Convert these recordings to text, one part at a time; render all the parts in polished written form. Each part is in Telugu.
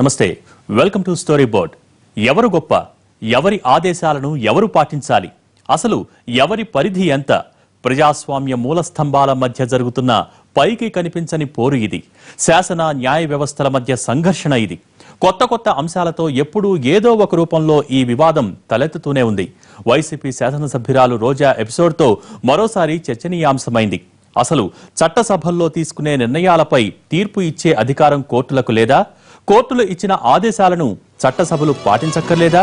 నమస్తే, వెల్కమ్ టు స్టోరీ బోర్డ్. ఎవరు గొప్ప, ఎవరి ఆదేశాలను ఎవరు పాటించాలి, అసలు ఎవరి పరిధి ఎంత? ప్రజాస్వామ్య మూలస్తంభాల మధ్య జరుగుతున్న పైకి కనిపించని పోరు ఇది. శాసన న్యాయ వ్యవస్థల మధ్య సంఘర్షణ ఇది. కొత్త కొత్త అంశాలతో ఎప్పుడూ ఏదో ఒక రూపంలో ఈ వివాదం తలెత్తుతూనే ఉంది. వైసీపీ శాసనసభ్యురాలు రోజా ఎపిసోడ్తో మరోసారి చర్చనీయాంశమైంది. అసలు చట్టసభల్లో తీసుకునే నిర్ణయాలపై తీర్పు ఇచ్చే అధికారం కోర్టులకు లేదా? కోర్టులు ఇచ్చిన ఆదేశాలను చట్టసభలు పాటించక్కర్లేదా?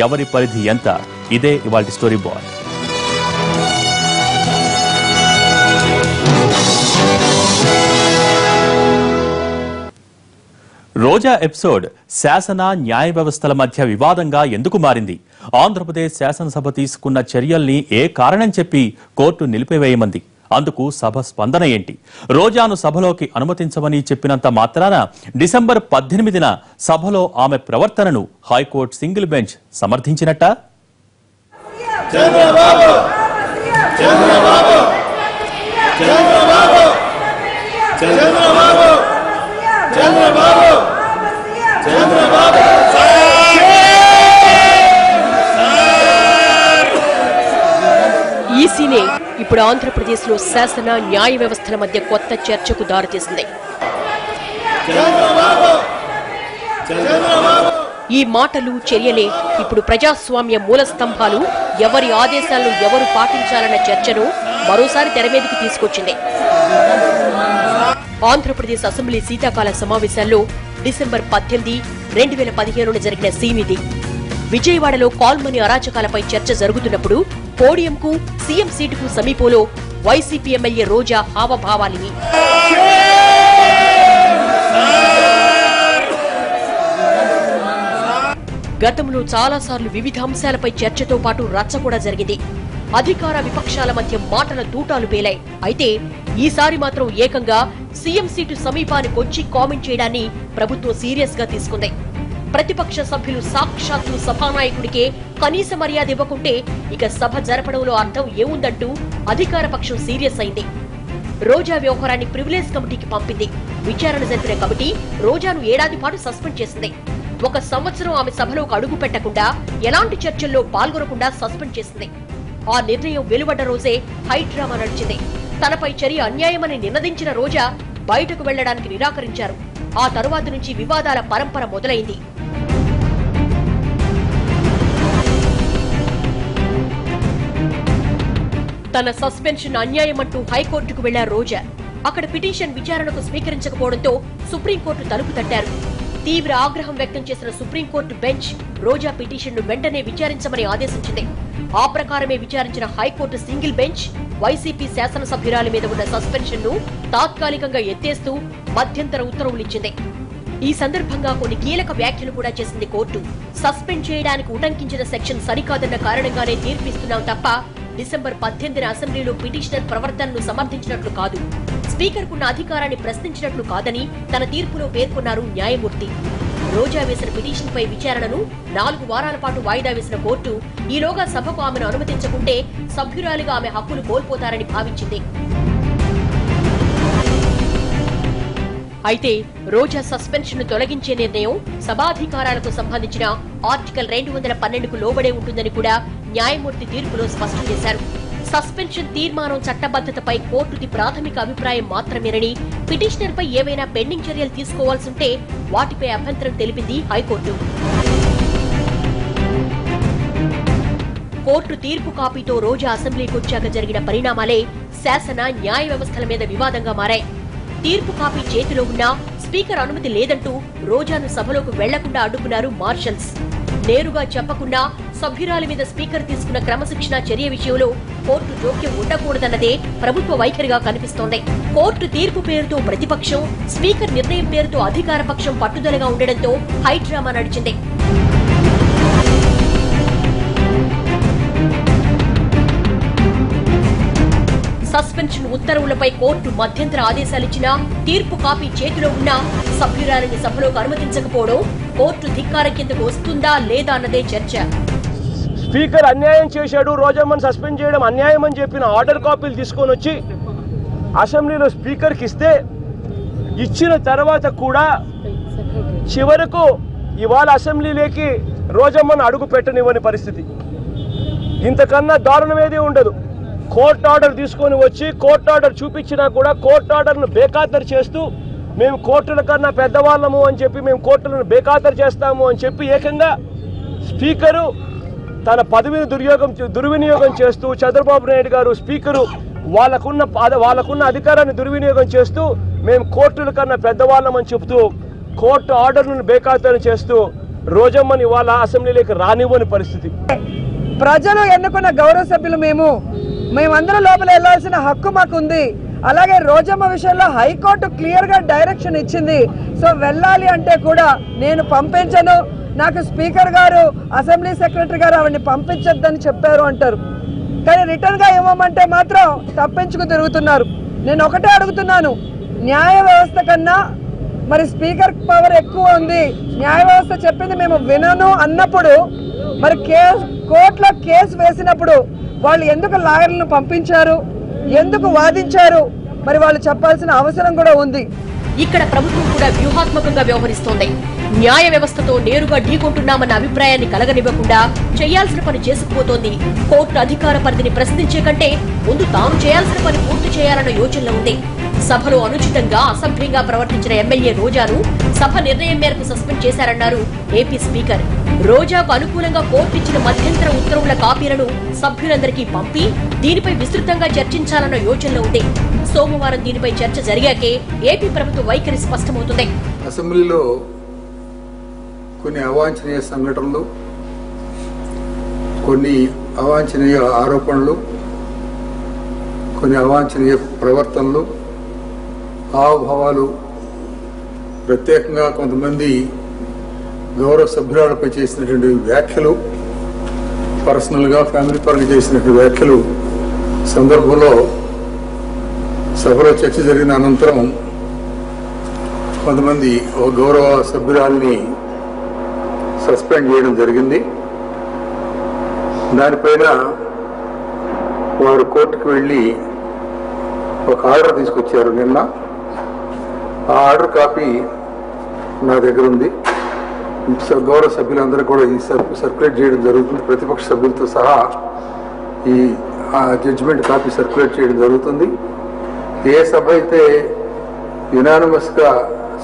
ఎవరి పరిధి ఎంత? ఇదే ఇవాల్టి స్టోరీ బోర్డ్. రోజా ఎపిసోడ్ శాసన న్యాయ వ్యవస్థల మధ్య వివాదంగా ఎందుకు మారింది? ఆంధ్రప్రదేశ్ శాసనసభ తీసుకున్న చర్యల్ని ఏ కారణం చెప్పి కోర్టు నిలిపివేయమంది? అందుకు సభ స్పందన ఏంటి? రోజాను సభలోకి అనుమతించమని చెప్పినంత మాత్రాన డిసెంబర్ 18న సభలో ఆమె ప్రవర్తనను హైకోర్టు సింగిల్ బెంచ్ సమర్థించినట్టా? ఈ సీనే ఇప్పుడు ఆంధ్రప్రదేశ్ లో శాసన న్యాయ వ్యవస్థల మధ్య కొత్త చర్చకు దారితీసింది. ఈ మాటలు, చర్యలే ఇప్పుడు ప్రజాస్వామ్య మూల స్తంభాలు, ఎవరి ఆదేశాలను ఎవరు పాటించాలన్న చర్చను మరోసారి తెరమీదకి తీసుకొచ్చింది. ఆంధ్రప్రదేశ్ అసెంబ్లీ శీతాకాల సమావేశాల్లో డిసెంబర్ 18, 2015 జరిగిన సీన్ ఇది. విజయవాడలో కాల్మని అరాచకాలపై చర్చ జరుగుతున్నప్పుడు పోడియంకు, సీఎం సీటుకు సమీపంలో వైసీపీ ఎమ్మెల్యే రోజా హావభావాలివి. గతంలో చాలాసార్లు వివిధ అంశాలపై చర్చతో పాటు రచ్చ కూడా జరిగింది. అధికార విపక్షాల మధ్య మాటల తూటాలు పేలాయి. అయితే ఈసారి మాత్రం ఏకంగా సీఎం సీటు సమీపానికొచ్చి కామెంట్ చేయడాన్ని ప్రభుత్వం సీరియస్ గా తీసుకుంది. ప్రతిపక్ష సభ్యులు సాక్షాత్తు సభానాయకుడికే కనీస మర్యాద ఇవ్వకుంటే ఇక సభ జరపడంలో అర్థం ఏముందంటూ అధికార పక్షం సీరియస్ అయింది. రోజా వ్యవహారాన్ని ప్రివిలేజ్ కమిటీకి పంపింది. విచారణ జరిపిన కమిటీ రోజాను ఏడాది పాటు సస్పెండ్ చేసింది. 1 సంవత్సరం ఆమె సభలోకి అడుగు పెట్టకుండా, ఎలాంటి చర్చల్లో పాల్గొనకుండా సస్పెండ్ చేసింది. ఆ నిర్ణయం వెలువడ్డ రోజే హైడ్రామా నడిచింది. తనపై చర్య అన్యాయమని నినదించిన రోజా బయటకు వెళ్లడానికి నిరాకరించారు. ఆ తరువాత నుంచి వివాదాల పరంపర మొదలైంది. తన సస్పెన్షన్ అన్యాయమంటూ హైకోర్టుకు వెళ్లారు రోజా. అక్కడ పిటిషన్ విచారణకు స్వీకరించకపోవడంతో సుప్రీంకోర్టు తలుపు తట్టారు. తీవ్ర ఆగ్రహం వ్యక్తం చేసిన సుప్రీంకోర్టు బెంచ్ రోజా పిటిషన్ను వెంటనే విచారించమని ఆదేశించింది. ఆ ప్రకారమే విచారించిన హైకోర్టు సింగిల్ బెంచ్ వైసీపీ శాసనసభ్యురాలి మీద ఉన్న సస్పెన్షన్ ను తాత్కాలికంగా ఎత్తేస్తూ మధ్యంతర ఉత్తర్వులిచ్చింది. ఈ సందర్భంగా కొన్ని కీలక వ్యాఖ్యలు కూడా చేసింది కోర్టు. సస్పెండ్ చేయడానికి ఉటంకించిన సెక్షన్ సరికాదన్న కారణంగానే తీర్పిస్తున్నాం తప్ప డిసెంబర్ 18న అసెంబ్లీలో పిటిషనర్ ప్రవర్తనను సమర్థించినట్లు కాదు, స్పీకర్కున్న అధికారాన్ని ప్రశ్నించినట్లు కాదని తన తీర్పులో పేర్కొన్నారు న్యాయమూర్తి. రోజా వేసిన పిటిషన్పై విచారణను 4 వారాల పాటు వాయిదా వేసిన కోర్టు ఈలోగా సభకు ఆమెను అనుమతించకుంటే సభ్యురాలిగా ఆమె హక్కులు కోల్పోతారని భావించింది. అయితే రోజా సస్పెన్షన్ ను తొలగించే నిర్ణయం సభాధికారాలకు సంబంధించిన ఆర్టికల్ 212కు లోబడే ఉంటుందని కూడా న్యాయమూర్తి తీర్పులో స్పష్టం చేశారు. సస్పెన్షన్ తీర్మానం చట్టబద్ధతపై కోర్టుది ప్రాథమిక అభిప్రాయం మాత్రమేనని, పిటిషనర్ పై ఏవైనా పెండింగ్ చర్యలు తీసుకోవాల్సింటే వాటిపై అభ్యంతరం తెలిపింది హైకోర్టు. కోర్టు తీర్పు కాపీతో రోజా అసెంబ్లీకి వచ్చాక జరిగిన పరిణామాలే శాసన న్యాయ వ్యవస్థల మీద వివాదంగా మారాయి. తీర్పు కాపీ చేతిలో ఉన్నా స్పీకర్ అనుమతి లేదంటూ రోజాను సభలోకి వెళ్లకుండా అడ్డుకున్నారు మార్షల్స్. నేరుగా చెప్పకుండా సభ్యురాలి మీద స్పీకర్ తీసుకున్న క్రమశిక్షణ చర్య విషయంలో కోర్టు జోక్యం ఉండకూడదన్నదే ప్రభుత్వ వైఖరిగా కనిపిస్తోంది. కోర్టు తీర్పు పేరుతో ప్రతిపక్షం, స్పీకర్ నిర్ణయం పేరుతో అధికార పక్షం పట్టుదలగా ఉండడంతో హైడ్రామా నడిచింది. సస్పెన్షన్ ఉత్తర్వులపై కోర్టు మధ్యంతర ఆదేశాలిచ్చినా తీర్పు కాపీ చేతిలో ఉన్నా సభ్యురాలిని సభలోకి అనుమతించకపోవడం కోర్టు ధిక్కారం కిందకు వస్తుందా లేదా అన్నదే చర్చ. స్పీకర్ అన్యాయం చేశాడు, రోజమ్మని సస్పెండ్ చేయడం అన్యాయం అని చెప్పిన ఆర్డర్ కాపీలు తీసుకొని వచ్చి అసెంబ్లీలో స్పీకర్కి ఇస్తే, ఇచ్చిన తర్వాత కూడా చివరకు ఇవాళ అసెంబ్లీలోకి రోజమ్మను అడుగు పెట్టనివ్వని పరిస్థితి. ఇంతకన్నా దారుణమేది ఉండదు. కోర్టు ఆర్డర్ తీసుకొని వచ్చి కోర్టు ఆర్డర్ చూపించినా కూడా కోర్టు ఆర్డర్ను బేఖాతరు చేస్తూ మేము కోర్టుల కన్నా పెద్దవాళ్ళము అని చెప్పి మేము కోర్టులను బేఖాతరు చేస్తాము అని చెప్పి ఏకంగా స్పీకరు తన పదవిని దుర్వినియోగం చేస్తూ చంద్రబాబు నాయుడు గారు స్పీకరు వాళ్ళకున్న అధికారాన్ని దుర్వినియోగం చేస్తూ మేము కోర్టుల కన్నా పెద్దవాళ్ళమని చెబుతూ కోర్టు ఆర్డర్లను బేఖాతరు చేస్తూ రోజమ్మని వాళ్ళ అసెంబ్లీలోకి రానివ్వని పరిస్థితి. ప్రజలు ఎన్నుకున్న గౌరవ సభ్యులు మేమందరం లోపల వెళ్లాల్సిన హక్కు మాకుంది. అలాగే రోజమ్మ విషయంలో హైకోర్టు క్లియర్ గా డైరెక్షన్ ఇచ్చింది. సో వెళ్ళాలి అంటే కూడా నేను పంపించను, నాకు స్పీకర్ గారు అసెంబ్లీ సెక్రటరీ గారు ఆవిడ్ని పంపించొద్దని చెప్పారు అంటారు. కానీ రిటర్న్ గా ఇవ్వమంటే మాత్రం తప్పించుకు తిరుగుతున్నారు. నేను ఒకటే అడుగుతున్నాను, న్యాయ వ్యవస్థ కన్నా మరి స్పీకర్ పవర్ ఎక్కువ ఉంది, న్యాయ వ్యవస్థ చెప్పింది మేము వినను అన్నప్పుడు మరి కోర్టులో కేసు వేసినప్పుడు వాళ్ళు ఎందుకు లాయర్లను పంపించారు, ఎందుకు వాదించారు, మరి వాళ్ళు చెప్పాల్సిన అవసరం కూడా ఉంది. ఇక్కడ ప్రభుత్వం కూడా వ్యూహాత్మకంగా వ్యవహరిస్తోంది. న్యాయ వ్యవస్థతో నేరుగా ఢీకొంటున్నామన్న అభిప్రాయాన్ని కలగనివ్వకుండా చేయాల్సిన పని చేసుకుపోతోంది. కోర్టు అధికార పరిధిని ప్రశ్నించే కంటే ముందు తాను చేయాల్సిన పని పూర్తి చేయాలన్న యోచనలో ఉంది. సభలో అనుచితంగా అసభ్యంగా ప్రవర్తించిన ఎమ్మెల్యే రోజాను సభ నిర్ణయం మేరకు సస్పెండ్ చేశారన్నారు ఏపీ స్పీకర్. రోజాకు అనుకూలంగా కోర్టు ఇచ్చిన మధ్యంతర ఉత్తర్వుల కాపీలను సభ్యులందరికీ పంపి దీనిపై విస్తృతంగా చర్చించాలన్న యోచనలో ఉంది. సోమవారం దీనిపై చర్చ జరిగాకే ఏపీ ప్రభుత్వ వైఖరి స్పష్టమవుతుంది. అసెంబ్లీలో కొన్ని అవాంఛనీయ సంఘటనలు, కొన్ని అవాంఛనీయ ఆరోపణలు, కొన్ని అవాంఛనీయ ప్రవర్తనలు, హావభావాలు, ప్రత్యేకంగా కొంతమంది గౌరవ సభ్యురాలపై చేసినటువంటి వ్యాఖ్యలు, పర్సనల్గా ఫ్యామిలీ పరంగా చేసినటువంటి వ్యాఖ్యలు సందర్భంలో సభలో చర్చ జరిగిన అనంతరం కొంతమంది గౌరవ సభ్యురాల్ని సస్పెండ్ చేయడం జరిగింది. దానిపైన వారు కోర్టుకు వెళ్ళి ఒక ఆర్డర్ తీసుకొచ్చారు నిన్న. ఆ ఆర్డర్ కాపీ నా దగ్గర ఉంది. గౌరవ సభ్యులందరూ కూడా ఈ సర్క్యులేట్ చేయడం జరుగుతుంది. ప్రతిపక్ష సభ్యులతో సహా ఈ జడ్జిమెంట్ కాపీ సర్క్యులేట్ చేయడం జరుగుతుంది. ఏ సభ అయితే యునానిమస్గా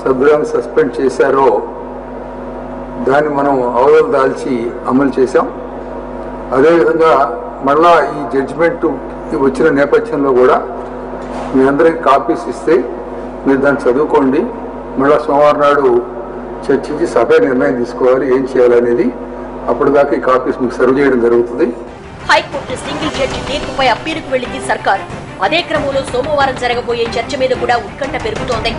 సభ్యులను సస్పెండ్ చేశారో దాన్ని మనం అవరోధం దాల్చి అమలు చేశాం. అదేవిధంగా మళ్ళా ఈ జడ్జిమెంట్ వచ్చిన నేపథ్యంలో కూడా మీ అందరికి కాపీస్ ఇస్తే మీరు దాన్ని చదువుకోండి. మళ్ళా సోమవారం నాడు చర్చించి సభ నిర్ణయం తీసుకోవాలి ఏం చేయాలనేది. అప్పటిదాకా ఈ కాపీస్ మీకు సర్వ్ చేయడం జరుగుతుంది. హైకోర్టు సింగిల్ జడ్జి తీర్పుపై అప్పీలుకు వెళ్లింది సర్కార్. అదే క్రమంలో సోమవారం జరగబోయే చర్చ మీద కూడా ఉత్కంఠ పెరుగుతోంది.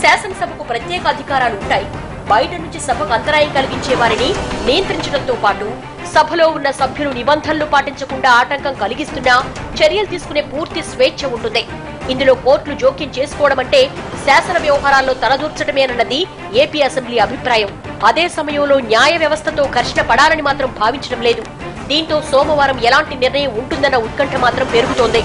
శాసనసభకు ప్రత్యేక అధికారాలు ఉంటాయి. బయట నుంచి సభకు అంతరాయం కలిగించే వారిని నియంత్రించడంతో పాటు సభలో ఉన్న సభ్యులు నిబంధనలు పాటించకుండా ఆటంకం కలిగిస్తున్నా చర్యలు తీసుకునే పూర్తి స్వేచ్ఛ ఉంటుంది. ఇందులో కోర్టులు జోక్యం చేసుకోవడం అంటే శాసన వ్యవహారాల్లో తలదూర్చడమేనన్నది ఏపీ అసెంబ్లీ అభిప్రాయం. అదే సమయంలో న్యాయ వ్యవస్థతో ఘర్షణ పడాలని మాత్రం భావించడం లేదు. దీంతో సోమవారం ఎలాంటి నిర్ణయం ఉంటుందన్న ఉత్కంఠ మాత్రం పెరుగుతోంది.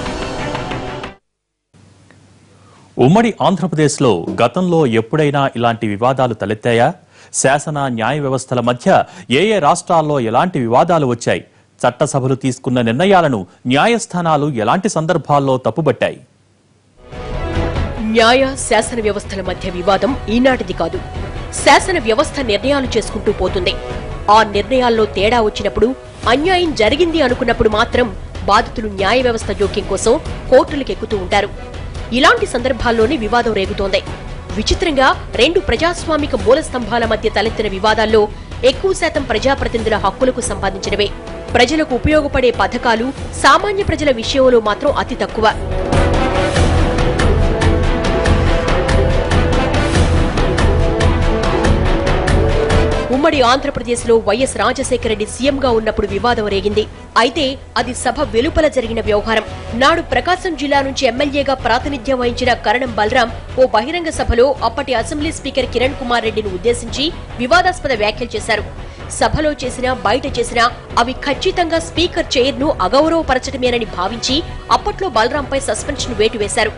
ఉమ్మడి ఆంధ్రప్రదేశ్లో గతంలో ఎప్పుడైనా ఇలాంటి వివాదాలు తలెత్తాయా? శాసన న్యాయ వ్యవస్థల మధ్య ఏ రాష్ట్రాల్లో ఎలాంటి వివాదాలు వచ్చాయి? చట్టసభలు తీసుకున్న నిర్ణయాలను న్యాయస్థానాలు ఎలాంటి సందర్భాల్లో తప్పుబట్టాయి? న్యాయ శాసన వ్యవస్థల మధ్య వివాదం ఈనాటిది కాదు. శాసన వ్యవస్థ నిర్ణయాలు చేసుకుంటూ పోతుంది. ఆ నిర్ణయాల్లో తేడా వచ్చినప్పుడు, అన్యాయం జరిగింది అనుకున్నప్పుడు మాత్రం బాధితులు న్యాయ వ్యవస్థ జోక్యం కోసం కోర్టులకెక్కుతూ ఉంటారు. ఇలాంటి సందర్భాల్లోనే వివాదం రేగుతోంది. విచిత్రంగా రెండు ప్రజాస్వామిక మూల స్తంభాల మధ్య తలెత్తిన వివాదాల్లో ఎక్కువ శాతం ప్రజాప్రతినిధుల హక్కులకు సంబంధించినవే. ప్రజలకు ఉపయోగపడే పథకాలు సామాన్య ప్రజల విషయంలో మాత్రం అతి తక్కువ. ఉమ్మడి ఆంధ్రప్రదేశ్లో వైఎస్ రాజశేఖర రెడ్డి సీఎంగా ఉన్నప్పుడు వివాదం రేగింది. అయితే అది సభ వెలుపల జరిగిన వ్యవహారం. నాడు ప్రకాశం జిల్లా నుంచి ఎమ్మెల్యేగా ప్రాతినిధ్యం వహించిన కరణం బలరాం ఓ బహిరంగ సభలో అప్పటి అసెంబ్లీ స్పీకర్ కిరణ్ కుమార్ రెడ్డిని ఉద్దేశించి వివాదాస్పద వ్యాఖ్యలు చేశారు. సభలో చేసినా బయట చేసినా అవి ఖచ్చితంగా స్పీకర్ చైర్ను అగౌరవపరచడమేనని భావించి అప్పట్లో బలరాంపై సస్పెన్షన్ వేటు వేశారు.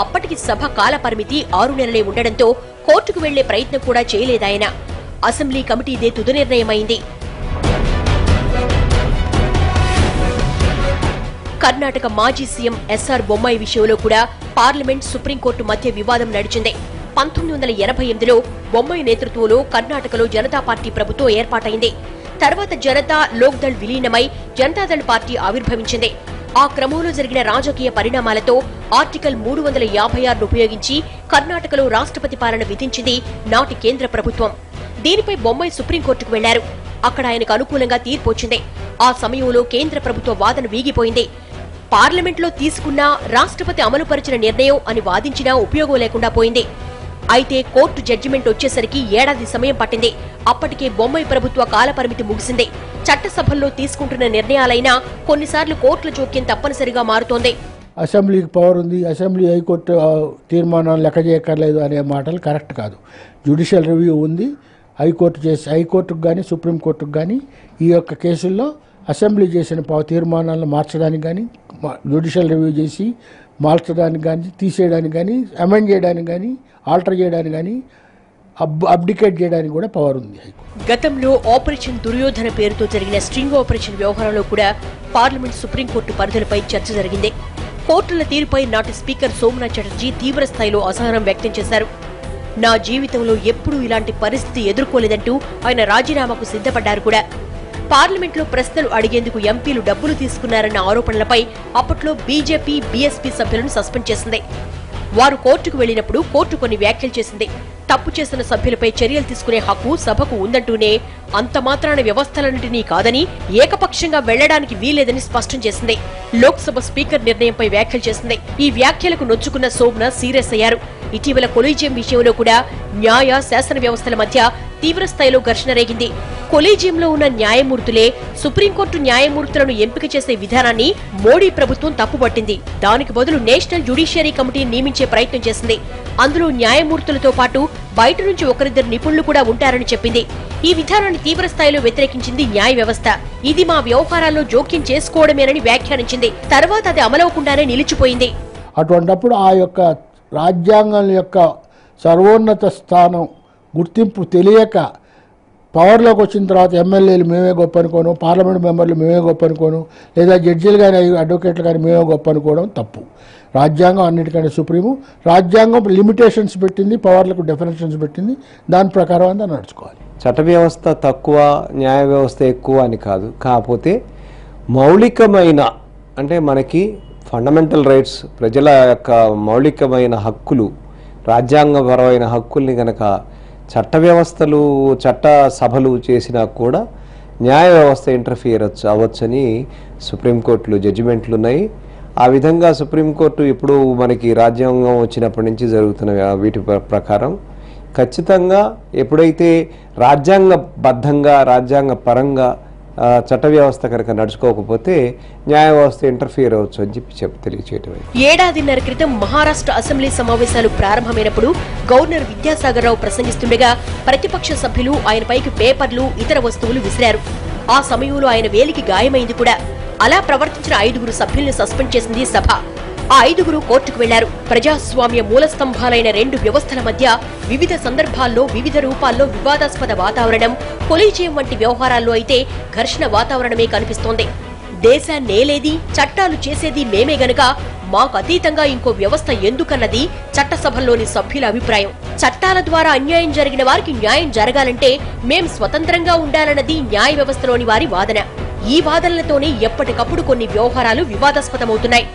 అప్పటికి సభ కాల పరిమితి 6 నెలలే ఉండడంతో కోర్టుకు వెళ్లే ప్రయత్నం కూడా చేయలేదాయన. అసెంబ్లీ కమిటీదే తుది నిర్ణయమైంది. కర్ణాటక మాజీ సీఎం ఎస్ఆర్ బొమ్మాయి విషయంలో కూడా పార్లమెంట్, సుప్రీంకోర్టు మధ్య వివాదం నడిచింది. 1988లో బొమ్మాయి నేతృత్వంలో కర్ణాటకలో జనతా పార్టీ ప్రభుత్వం ఏర్పాటైంది. తర్వాత జనతా లోక్దళ్ విలీనమై జనతాదళ్ పార్టీ ఆవిర్భవించింది. ఆ క్రమంలో జరిగిన రాజకీయ పరిణామాలతో ఆర్టికల్ 356 ఉపయోగించి కర్ణాటకలో రాష్ట్రపతి పాలన విధించింది నాటి కేంద్ర ప్రభుత్వం. దీనిపై బొమ్మాయి సుప్రీంకోర్టుకు వెళ్లారు. అక్కడ ఆయనకు అనుకూలంగా తీర్పు వచ్చింది. ఆ సమయంలో కేంద్ర ప్రభుత్వ వాదన వీగిపోయింది. పార్లమెంట్లో తీసుకున్నా రాష్ట్రపతి అమలుపరిచిన నిర్ణయం అని వాదించినా ఉపయోగం లేకుండా పోయింది. అయితే కోర్టు జడ్జిమెంట్ వచ్చేసరికి ఏడాది సమయం పట్టింది. అప్పటికే బొమ్మాయి ప్రభుత్వ కాలపరిమితి ముగిసింది. చట్టసభల్లో తీసుకుంటున్న నిర్ణయాలైనా కొన్నిసార్లు కోర్టుల జోక్యం తప్పనిసరిగా మారుతోంది. అసెంబ్లీకి పవర్ ఉంది, అసెంబ్లీ హైకోర్టు తీర్మానాలు లెక్క చేయక్కర్లేదు అనే మాటలు కరెక్ట్ కాదు. జ్యుడిషియల్ రివ్యూ ఉంది. హైకోర్టుకు కానీ సుప్రీంకోర్టుకు కానీ ఈ యొక్క కేసుల్లో అసెంబ్లీ చేసిన తీర్మానాలను మార్చడానికి కానీ, జ్యుడిషియల్ రివ్యూ చేసి మార్చడానికి కానీ, తీసేయడానికి కానీ, అమెండ్ చేయడానికి కానీ, ఆల్టర్ చేయడానికి కానీ, అబ్డికేట్ చేయడానికి కూడా పవర్ ఉంది. గతంలో ఆపరేషన్ దుర్యోధన పేరుతో జరిగిన స్ట్రింగ్ ఆపరేషన్ వ్యవహారంలో కూడా పార్లమెంట్, సుప్రీంకోర్టు పరిధులపై చర్చ జరిగింది. కోర్టుల తీరుపై నాటి స్పీకర్ సోమనాథ్ చటర్జీ తీవ్ర స్థాయిలో అసహనం వ్యక్తం చేశారు. నా జీవితంలో ఎప్పుడూ ఇలాంటి పరిస్థితి ఎదుర్కోలేదంటూ ఆయన రాజీనామాకు సిద్ధపడ్డారు కూడా. పార్లమెంట్లో ప్రశ్నలు అడిగేందుకు ఎంపీలు డబ్బులు తీసుకున్నారన్న ఆరోపణలపై అప్పట్లో బీజేపీ, బీఎస్పీ సభ్యులను సస్పెండ్ చేసింది. వారు కోర్టుకు వెళ్లినప్పుడు కోర్టు కొన్ని వ్యాఖ్యలు చేసింది. తప్పు చేసిన సభ్యులపై చర్యలు తీసుకునే హక్కు సభకు ఉందంటూనే అంత మాత్రాన వ్యవస్థలన్నింటినీ కాదని, ఏకపక్షంగా వెళ్లడానికి వీలేదని స్పష్టం చేసింది. లోక్సభ స్పీకర్ నిర్ణయంపై వ్యాఖ్యలు చేసింది. ఈ వ్యాఖ్యలకు నొచ్చుకున్న సోమనాథ్ సీరియస్ అయ్యారు. ఇటీవల కొలీజియం విషయంలో కూడా న్యాయ, శాసన వ్యవస్థల మధ్య తీవ్ర స్థాయిలో ఘర్షణ రేగింది. కొలీజియంలో ఉన్న న్యాయమూర్తులే సుప్రీంకోర్టు న్యాయమూర్తులను ఎంపిక చేసే విధానాన్ని మోడీ ప్రభుత్వం తప్పుపట్టింది. దానికి బదులు నేషనల్ జ్యుడిషియరీ కమిటీని నియమించే ప్రయత్నం చేసింది. అందులో న్యాయమూర్తులతో పాటు బయట నుంచి ఒకరిద్దరు నిపుణులు కూడా ఉంటారని చెప్పింది. ఈ విధానాన్ని తీవ్ర స్థాయిలో వ్యతిరేకించింది న్యాయ వ్యవస్థ. ఇది మా వ్యవహారాల్లో జోక్యం చేసుకోవడమేనని వ్యాఖ్యానించింది. తర్వాత అది అమలవకుండానే నిలిచిపోయింది. అటువంటప్పుడు ఆ యొక్క రాజ్యాంగం యొక్క సర్వోన్నత స్థానం గుర్తింపు తెలియక పవర్లోకి వచ్చిన తర్వాత ఎమ్మెల్యేలు మేమే గొప్ప అనుకోను, పార్లమెంట్ మెంబర్లు మేమే గొప్ప అనుకోను, లేదా జడ్జీలు కానీ అడ్వకేట్లు కానీ మేమే గొప్ప అనుకోవడం తప్పు. రాజ్యాంగం అన్నిటికంటే సుప్రీము. రాజ్యాంగం లిమిటేషన్స్ పెట్టింది, పవర్లకు డెఫినేషన్స్ పెట్టింది. దాని ప్రకారం అంతా నడుచుకోవాలి. చట్ట వ్యవస్థ తక్కువ, న్యాయ వ్యవస్థ ఎక్కువ అని కాదు. కాకపోతే మౌలికమైన, అంటే మనకి ఫండమెంటల్ రైట్స్, ప్రజల యొక్క మౌలికమైన హక్కులు, రాజ్యాంగపరమైన హక్కుల్ని కనుక చట్ట వ్యవస్థలు, చట్ట సభలు చేసినా కూడా న్యాయ వ్యవస్థ ఇంటర్ఫియర్ అవ్వచ్చని సుప్రీంకోర్టులో జడ్జిమెంట్లు ఉన్నాయి. ఆ విధంగా సుప్రీంకోర్టు ఇప్పుడు మనకి రాజ్యాంగం వచ్చినప్పటి నుంచి జరుగుతున్న వీటి ప్రకారం ఖచ్చితంగా ఎప్పుడైతే రాజ్యాంగబద్ధంగా, రాజ్యాంగ పరంగా చట్ట వ్యవస్థ కనుక నడుచుకోకపోతే న్యాయ వ్యవస్థ ఇంటర్ఫియర్ అవచ్చు అని చెప్పి తెలియచేయటం. ఏడాదిన్నర క్రితం మహారాష్ట్ర అసెంబ్లీ సమావేశాలు ప్రారంభమైనప్పుడు గవర్నర్ విద్యాసాగర్ రావు ప్రసంగిస్తుండగా ప్రతిపక్ష సభ్యులు ఆయనపైకి పేపర్లు, ఇతర వస్తువులు విసిరారు. ఆ సమయంలో ఆయన వేలికి గాయమైంది కూడా. అలా ప్రవర్తించిన 5 సభ్యుల్ని సస్పెండ్ చేసింది సభ. ఆ 5 కోర్టుకు వెళ్లారు. ప్రజాస్వామ్య మూలస్తంభాలైన 2 వ్యవస్థల మధ్య వివిధ సందర్భాల్లో, వివిధ రూపాల్లో వివాదాస్పద వాతావరణం, కొలీజియం వంటి వ్యవహారాల్లో అయితే ఘర్షణ వాతావరణమే కనిపిస్తోంది. దేశాన్నేలేది, చట్టాలు చేసేది మేమే గనక మాకు అతీతంగా ఇంకో వ్యవస్థ ఎందుకన్నది చట్టసభల్లోని సభ్యుల అభిప్రాయం. చట్టాల ద్వారా అన్యాయం జరిగిన వారికి న్యాయం జరగాలంటే మేం స్వతంత్రంగా ఉండాలన్నది న్యాయ వ్యవస్థలోని వారి వాదన. ఈ వాదనలతోనే ఎప్పటికప్పుడు కొన్ని వ్యవహారాలు వివాదాస్పదమవుతున్నాయి.